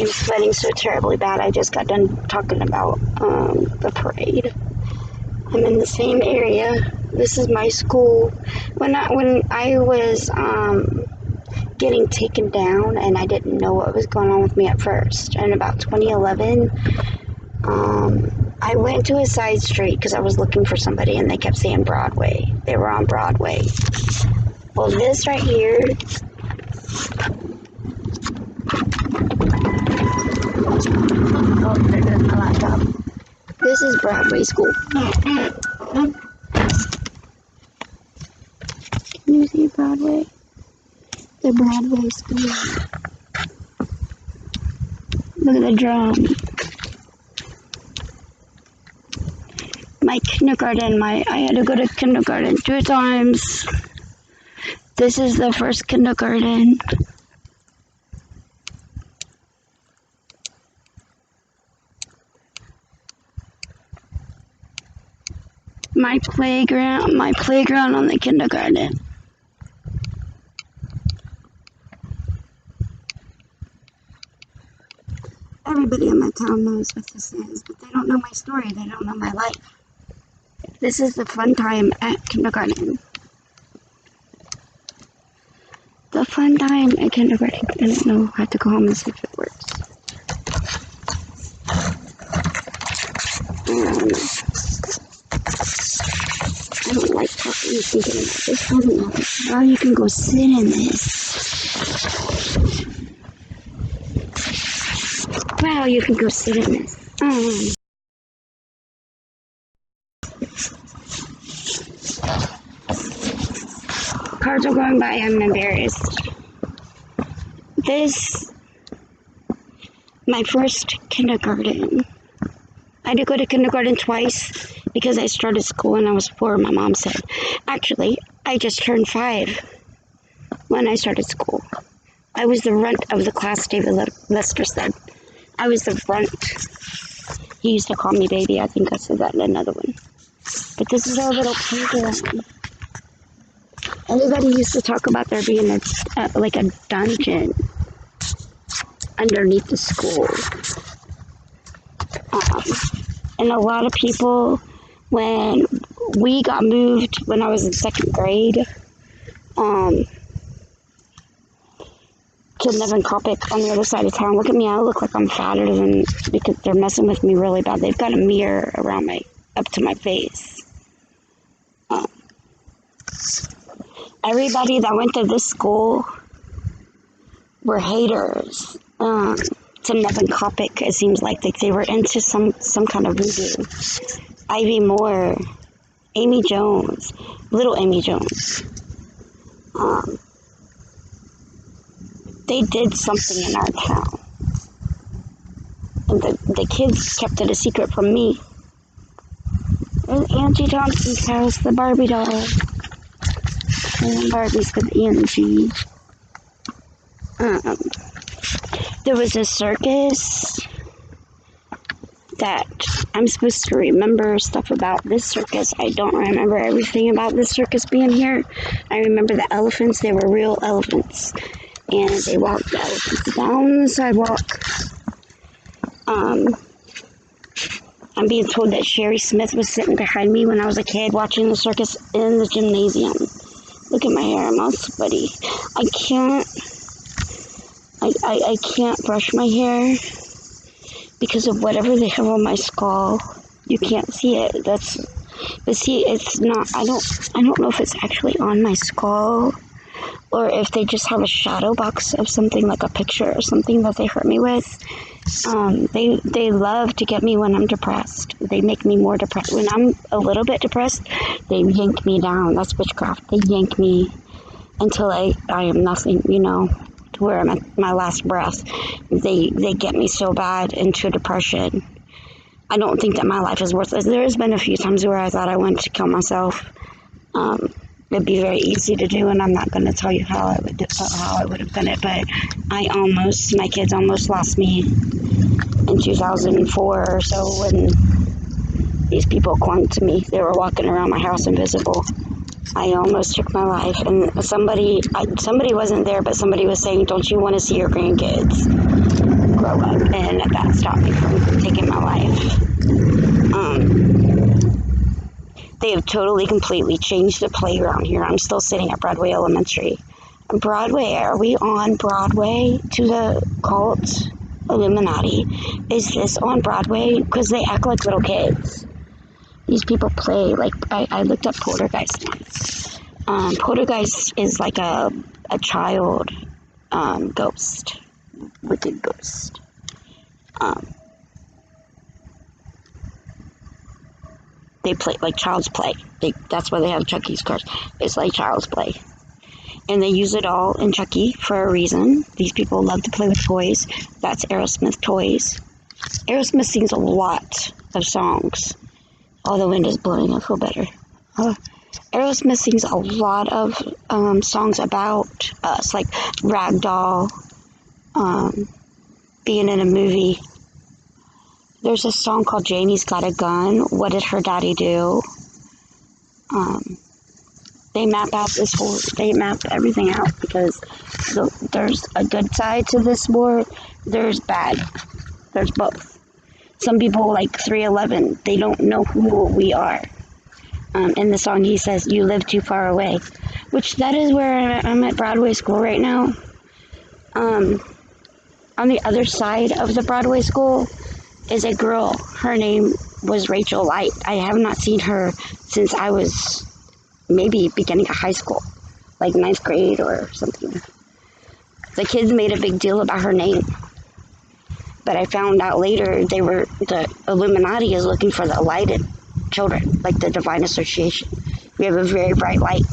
I'm sweating so terribly bad. I just got done talking about the parade. I'm in the same area. This is my school. When I was getting taken down, and I didn't know what was going on with me at first. In about 2011, I went to a side street because I was looking for somebody, and they kept saying Broadway. They were on Broadway. Well, this right here. Oh, there goes my laptop. This is Broadway School. Can you see Broadway? The Broadway School. Look at the drum. My kindergarten, I had to go to kindergarten 2 times. This is the first kindergarten. My playground on the kindergarten. Everybody in my town knows what this is, but they don't know my story. They don't know my life. This is the fun time at kindergarten. The fun time at kindergarten. I don't know. I have to go home and see if it works. I don't like talking and thinking about this. Doesn't matter. Now you can go sit in this. Wow, you can go sit in this. Cars are going by. I'm embarrassed. This, my first kindergarten. I had to go to kindergarten twice because I started school when I was 4. My mom said, actually, I just turned 5 when I started school. I was the runt of the class, David Lester said. I was the runt. He used to call me baby. I think I said that in another one. But this is our little playground. Everybody used to talk about there being like a dungeon underneath the school. And a lot of people, when we got moved when I was in 2nd grade, to Nevenkopik on the other side of town. Look at me, I look like I'm fatter than, because they're messing with me really bad. They've got a mirror around up to my face. Everybody that went to this school were haters. To Nevenkopik, it seems like they were into some kind of voodoo. Ivy Moore, Amy Jones, little Amy Jones. They did something in our town. And the kids kept it a secret from me. There's Angie Johnson's house, the Barbie doll. And Barbie's with Angie. There was a circus that I'm supposed to remember stuff about this circus. I don't remember everything about this circus being here. I remember the elephants. They were real elephants. And they walked the elephants down the sidewalk. I'm being told that Sherry Smith was sitting behind me when I was a kid watching the circus in the gymnasium. Look at my hair, I'm all sweaty. I can't brush my hair because of whatever they have on my skull. You can't see it. But see, it's not, I don't know if it's actually on my skull or if they just have a shadow box of something like a picture or something that they hurt me with. They love to get me when I'm depressed. They make me more depressed. When I'm a little bit depressed, they yank me down. That's witchcraft. They yank me until I am nothing, to where I'm at my last breath. They get me so bad into depression. I don't think that my life is worthless. There's been a few times where I thought I wanted to kill myself. It'd be very easy to do, and I'm not going to tell you how I would have done it, but my kids almost lost me in 2004 or so when these people clung to me. They were walking around my house invisible. I almost took my life, and somebody wasn't there, but somebody was saying, don't you want to see your grandkids? grow up, and that stopped me from taking my life. They have totally, completely changed the playground here. I'm still sitting at Broadway Elementary. Broadway, are we on Broadway to the cult Illuminati? Is this on Broadway? Because they act like little kids. These people play, like, I looked up Poltergeist once. Poltergeist is like a child ghost, wicked ghost. They play like child's play. That's why they have Chucky's cars. It's like child's play. And they use it all in Chucky for a reason. These people love to play with toys. That's Aerosmith toys. Aerosmith sings a lot of songs. Oh, the wind is blowing. I feel better. Aerosmith sings a lot of songs about us, like Ragdoll, being in a movie. There's a song called Janie's Got a Gun. What did her daddy do? They map everything out because there's a good side to this war. There's bad. There's both. Some people like 311. They don't know who we are. In the song, he says, "You live too far away," which that is where I'm at Broadway School right now. On the other side of the Broadway School is a girl. Her name was Rachel Light. I have not seen her since I was maybe beginning of high school, like 9th grade or something. The kids made a big deal about her name. But I found out later the Illuminati is looking for the lighted children, like the Divine Association. We have a very bright light.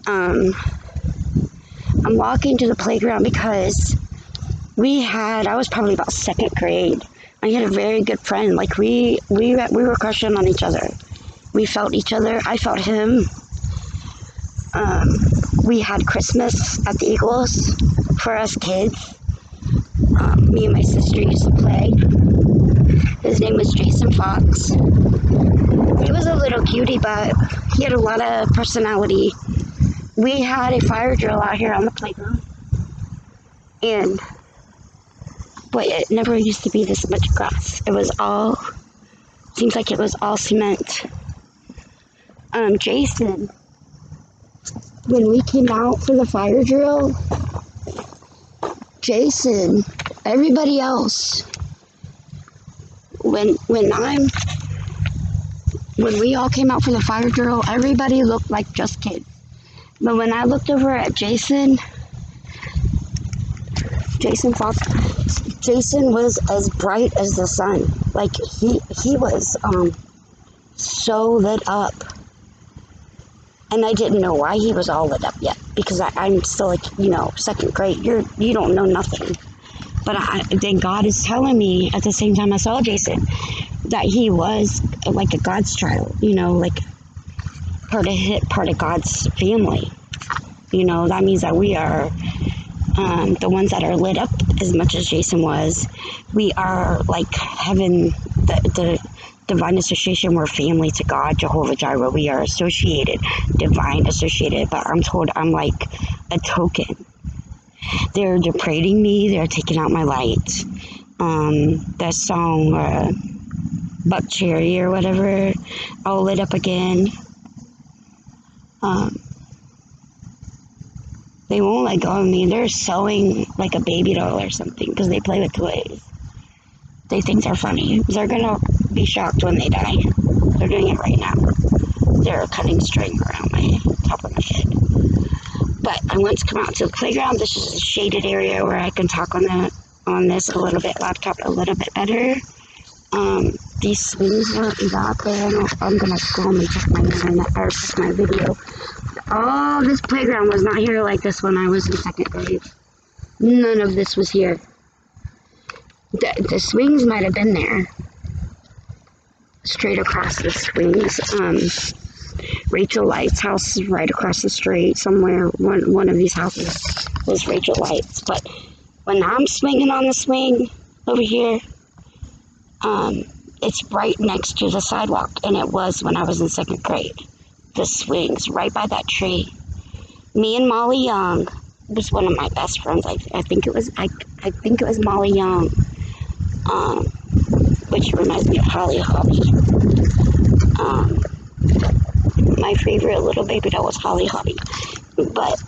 I'm walking to the playground because I was probably about 2nd grade. I had a very good friend. Like we were crushing on each other. We felt each other. I felt him. We had Christmas at the Eagles for us kids. Me and my sister used to play. His name was Jason Fox. He was a little cutie, but he had a lot of personality. We had a fire drill out here on the playground. And boy, it never used to be this much grass. Seems like it was all cement. Jason, when we came out for the fire drill, Jason, everybody else, when we all came out for the fire drill, everybody looked like just kids. But when I looked over at Jason Fox, Jason was as bright as the sun. Like he was so lit up. And I didn't know why he was all lit up yet, because I'm still like, 2nd grade. You don't know nothing. But then God is telling me at the same time I saw Jason that he was like a God's child, like part of God's family. That means that we are the ones that are lit up as much as Jason was. We are like heaven, the Divine Association. We're family to God, Jehovah Jireh. We are divine associated, but I'm told I'm like a token. They're depreding me. They're taking out my light. That song, Buck Cherry or whatever, all lit up again. They won't let go of me. They're sewing like a baby doll or something because they play with toys. They think they're funny. They're gonna be shocked when they die. They're doing it right now. They're cutting string around my top of my head. But I want to come out to the playground. This is a shaded area where I can talk on this laptop a little bit better. These swings are out there. I'm gonna go home and check my internet or check my video. Oh, this playground was not here like this when I was in 2nd grade. None of this was here. The swings might have been there. Straight across the swings. Rachel Light's house is right across the street somewhere. One of these houses was Rachel Light's. But when I'm swinging on the swing over here, it's right next to the sidewalk, and it was when I was in 2nd grade. The swings right by that tree. Me and Molly Young was one of my best friends. I think it was I think it was Molly Young, which reminds me of Holly Hobby. My favorite little baby doll was Holly Hobby. But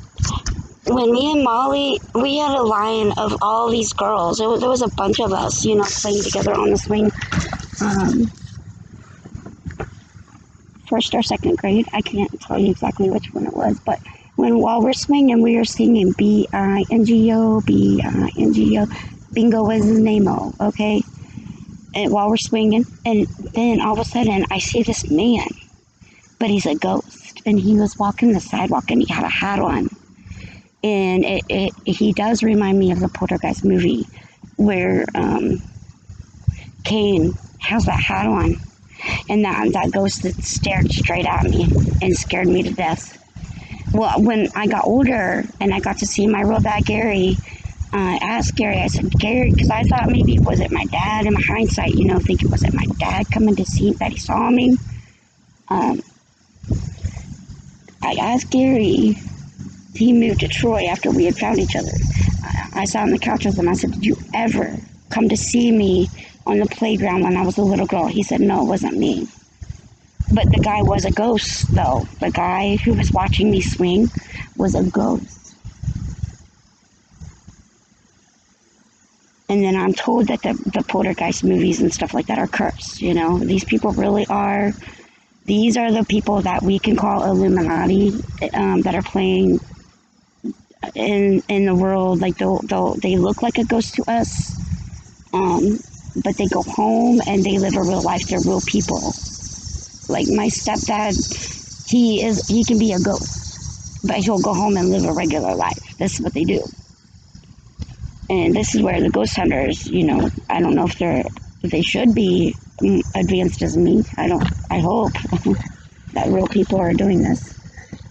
when me and Molly, we had a line of all these girls. There was a bunch of us, you know, playing together on the swing. First or second grade, I can't tell you exactly which one it was, but while we're swinging, we were singing B-I-N-G-O, B-I-N-G-O. Bingo was his name-o, okay? And while we're swinging, and then all of a sudden, I see this man, but he's a ghost, and he was walking the sidewalk, and he had a hat on. And he does remind me of the Poltergeist movie, where Kane has that hat on, and that ghost that stared straight at me and scared me to death. Well, when I got older and I got to see my real dad, Gary, I asked Gary, I said, Gary, because I thought maybe was it my dad in my hindsight, you know, thinking was it my dad coming to see that he saw me? I asked Gary, he moved to Troy after we had found each other. I sat on the couch with him. I said, did you ever come to see me on the playground when I was a little girl? He said, no, it wasn't me. But the guy was a ghost, though. The guy who was watching me swing was a ghost. And then I'm told that the Poltergeist movies and stuff like that are cursed, you know? These people really are. These are the people that we can call Illuminati, that are playing in the world. Like, they look like a ghost to us, but they go home and they live a real life. They're real people. Like my stepdad, he can be a ghost, but he'll go home and live a regular life. This is what they do. And this is where the ghost hunters, you know, I don't know if they should be advanced as me. I hope that real people are doing this.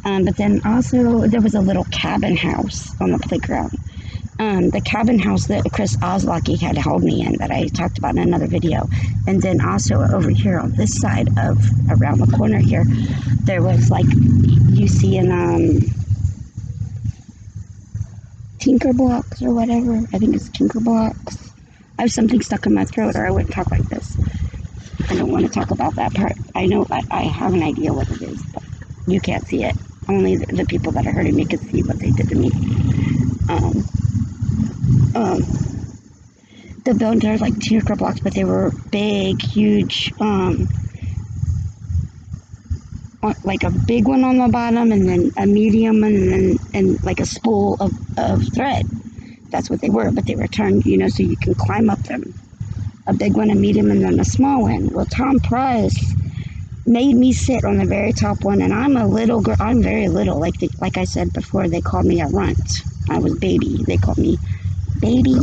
But then also there was a little cabin house on the playground. The cabin house that Chris Oslocki had held me in, that I talked about in another video. And then also over here on this side of, around the corner here, there was like, you see in Tinker Blocks or whatever. I think it's Tinker Blocks. I have something stuck in my throat or I wouldn't talk like this. I don't want to talk about that part. I know I have an idea what it is, but you can't see it. Only the people that are hurting me can see what they did to me. The buildings are like Tinker Blocks, but they were big, huge, like a big one on the bottom, and then a medium, and like a spool of thread. That's what they were, but they were turned, you know, so you can climb up them. A big one, a medium, and then a small one. Well, Tom Price made me sit on the very top one, and I'm a little girl. I'm very little. Like I said before, they called me a runt. I was baby. They called me baby.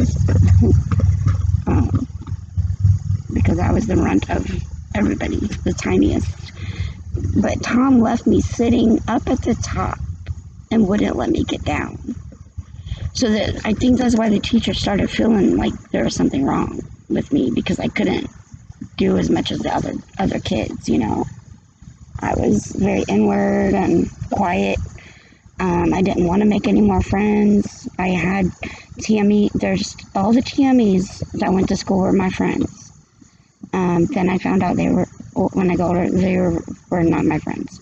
Because I was the runt of everybody, the tiniest. But Tom left me sitting up at the top and wouldn't let me get down. So that I think that's why the teacher started feeling like there was something wrong with me, because I couldn't do as much as the other kids, you know. I was very inward and quiet. I didn't want to make any more friends. I had there's all the Tammys that went to school were my friends. Then I found out when I got older, they were not my friends.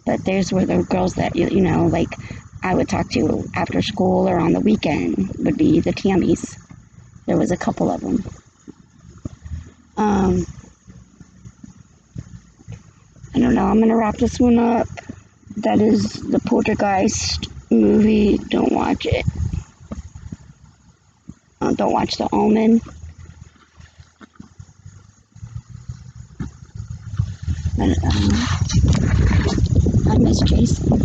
But those were the girls that, you know, like I would talk to after school or on the weekend would be the Tammys. There was a couple of them. I don't know. I'm going to wrap this one up. That is the Poltergeist movie. Don't watch it. Don't watch The Omen. But, I miss Jason.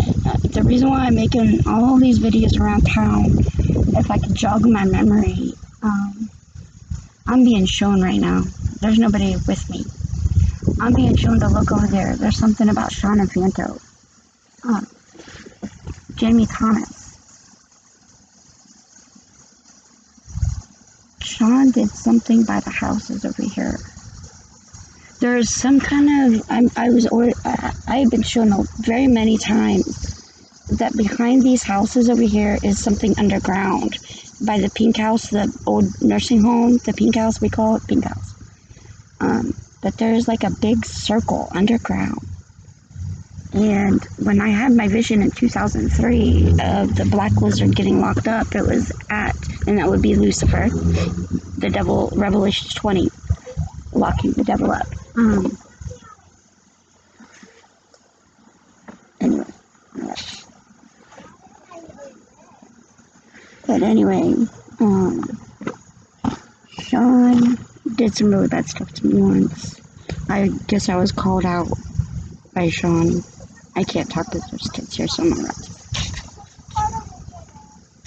The reason why I'm making all these videos around town, if I could jog my memory, I'm being shown right now. There's nobody with me. I'm being shown to look over there. There's something about Sean and Fanto. Jamie Thomas. Sean did something by the houses over here. There's some kind of, I have been shown very many times that behind these houses over here is something underground. By the pink house, the old nursing home, the pink house, we call it pink house. But there's like a big circle underground. And when I had my vision in 2003 of the black lizard getting locked up, it was and that would be Lucifer, the devil, Revelation 20, locking the devil up. Anyway. But anyway, Sean did some really bad stuff to me once. I guess I was called out by Sean. I can't talk because there's kids here, so I'm not allowed to.